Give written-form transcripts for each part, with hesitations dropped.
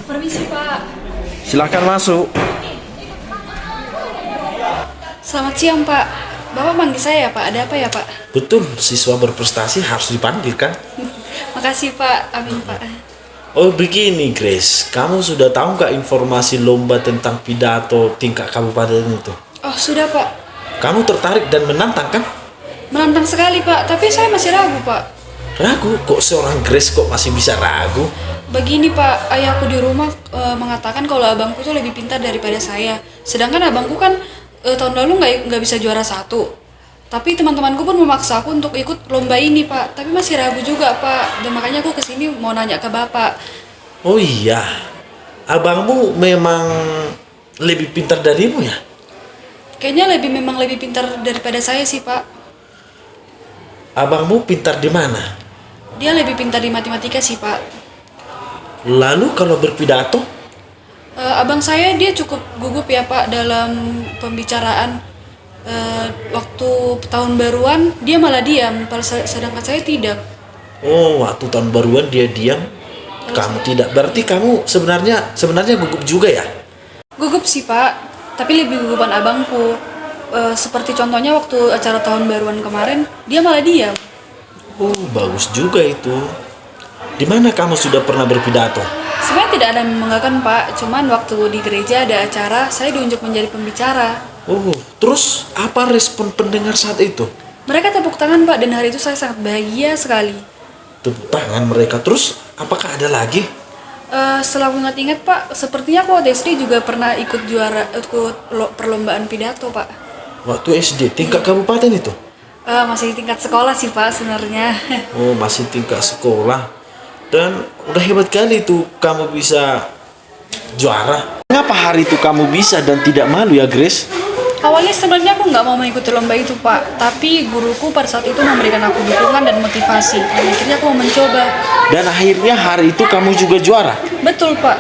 Permisi, Pak. Silakan masuk. Selamat siang, Pak. Bapak panggil saya ya, Pak. Ada apa ya, Pak? Betul, siswa berprestasi harus dipanggil kan? Makasih, Pak. Amin, Pak. Oh begini Grace, kamu sudah tahu nggak informasi lomba tentang pidato tingkat kabupaten itu? Oh, sudah, Pak. Kamu tertarik dan menantang kan? Menantang sekali, Pak. Tapi saya masih ragu, Pak. Ragu? Kok seorang Grace kok masih bisa ragu? Begini, Pak. Ayahku di rumah mengatakan kalau abangku tuh lebih pintar daripada saya. Sedangkan abangku kan tahun lalu nggak bisa juara satu. Tapi teman-temanku pun memaksa aku untuk ikut lomba ini, Pak. Tapi masih ragu juga, Pak. Dan makanya aku kesini mau nanya ke Bapak. Oh iya, abangmu memang lebih pintar darimu ya? Kayaknya memang lebih pintar daripada saya sih, Pak. Abangmu pintar di mana? Dia lebih pintar di matematika sih, Pak. Lalu kalau berpidato? Abang saya dia cukup gugup ya, Pak, dalam pembicaraan. Waktu tahun baruan dia malah diam, sedangkan saya tidak. Oh, waktu tahun baruan dia diam, kamu tidak. Berarti kamu sebenarnya gugup juga ya? Gugup sih, Pak, tapi lebih gugupan abangku. Seperti contohnya waktu acara tahun baruan kemarin, dia malah diam. Oh, bagus juga itu. Di mana kamu sudah pernah berpidato? Sebenarnya tidak ada yang membanggakan, Pak. Cuman waktu di gereja ada acara, saya diunjuk menjadi pembicara. Oh, terus apa respon pendengar saat itu? Mereka tepuk tangan, Pak, dan hari itu saya sangat bahagia sekali. Tepuk tangan mereka. Terus, apakah ada lagi? Setelah aku ingat-ingat, Pak, sepertinya aku waktu SD juga pernah ikut perlombaan pidato, Pak. Waktu SD, tingkat kabupaten itu? Masih tingkat sekolah sih, Pak, sebenarnya. Oh, masih tingkat sekolah. Dan udah hebat kali tuh kamu bisa juara. Kenapa hari itu kamu bisa dan tidak malu ya, Grace? Awalnya sebenarnya aku nggak mau mengikuti lomba itu, Pak. Tapi guruku pada saat itu memberikan aku dukungan dan motivasi. Dan akhirnya aku mau mencoba. Dan akhirnya hari itu kamu juga juara. Betul, Pak.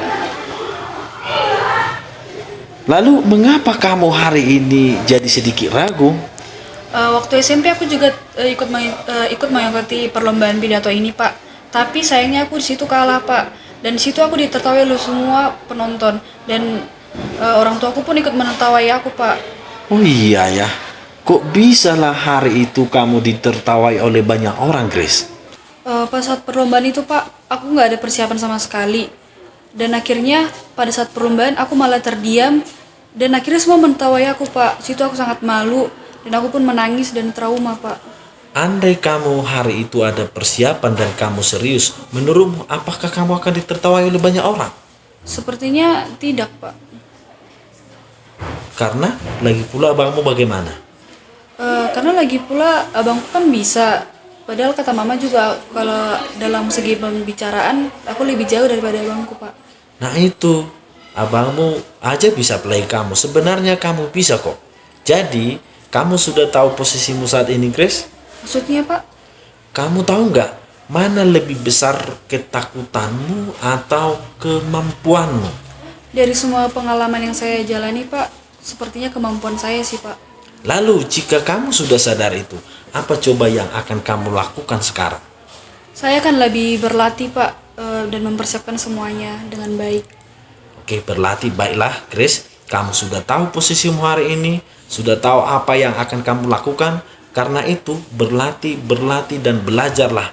Lalu mengapa kamu hari ini jadi sedikit ragu? Waktu SMP aku juga ikut mengikuti perlombaan pidato ini, Pak. Tapi sayangnya aku di situ kalah, Pak. Dan di situ aku ditertawai oleh semua penonton. Dan orang tuaku pun ikut menertawai aku, Pak. Oh iya ya, kok bisa lah hari itu kamu ditertawai oleh banyak orang, Grace? Pas saat perlombaan itu, Pak, aku nggak ada persiapan sama sekali. Dan akhirnya pada saat perlombaan aku malah terdiam. Dan akhirnya semua menertawai aku, Pak. Situ aku sangat malu. Dan aku pun menangis dan trauma, Pak. Andai kamu hari itu ada persiapan dan kamu serius, menurutmu apakah kamu akan ditertawai oleh banyak orang? Sepertinya tidak, Pak. Karena lagi pula abangmu bagaimana? Karena lagi pula abangku kan bisa. Padahal kata mama juga kalau dalam segi pembicaraan aku lebih jauh daripada abangku, Pak. Nah itu, abangmu aja bisa play kamu. Sebenarnya kamu bisa kok. Jadi, kamu sudah tahu posisimu saat ini, Grace? Maksudnya, Pak? Kamu tahu nggak mana lebih besar ketakutanmu atau kemampuanmu? Dari semua pengalaman yang saya jalani, Pak, sepertinya kemampuan saya sih, Pak. Lalu, jika kamu sudah sadar itu, apa coba yang akan kamu lakukan sekarang? Saya akan lebih berlatih, Pak, dan mempersiapkan semuanya dengan baik. Oke, berlatih. Baiklah, Grace. Kamu sudah tahu posisimu hari ini, sudah tahu apa yang akan kamu lakukan. Karena itu, berlatih, dan belajarlah.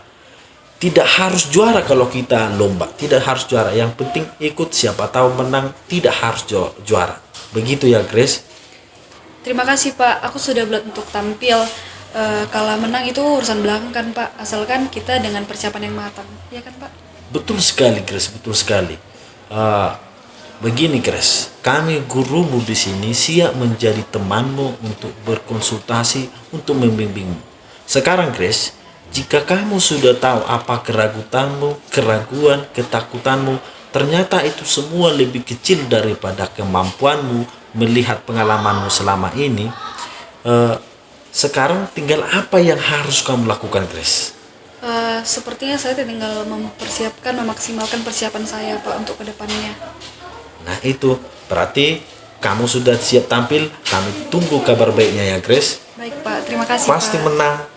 Tidak harus juara kalau kita lomba. Tidak harus juara. Yang penting ikut, siapa tahu menang. Tidak harus juara. Begitu ya, Grace? Terima kasih, Pak. Aku sudah belajar untuk tampil. Kalau menang itu urusan belakang kan, Pak. Asalkan kita dengan persiapan yang matang. Ya kan, Pak? Betul sekali, Grace. Betul sekali. Begini, Grace. Kami gurumu di sini siap menjadi temanmu untuk berkonsultasi, untuk membimbingmu. Sekarang, Grace, jika kamu sudah tahu apa keraguan, ketakutanmu, ternyata itu semua lebih kecil daripada kemampuanmu, melihat pengalamanmu selama ini. Sekarang tinggal apa yang harus kamu lakukan, Grace? Sepertinya saya tinggal memaksimalkan persiapan saya, Pak, untuk kedepannya. Nah itu berarti kamu sudah siap tampil. Kami tunggu kabar baiknya ya, Grace. Baik Pak, terima kasih Pasti Pak. menang.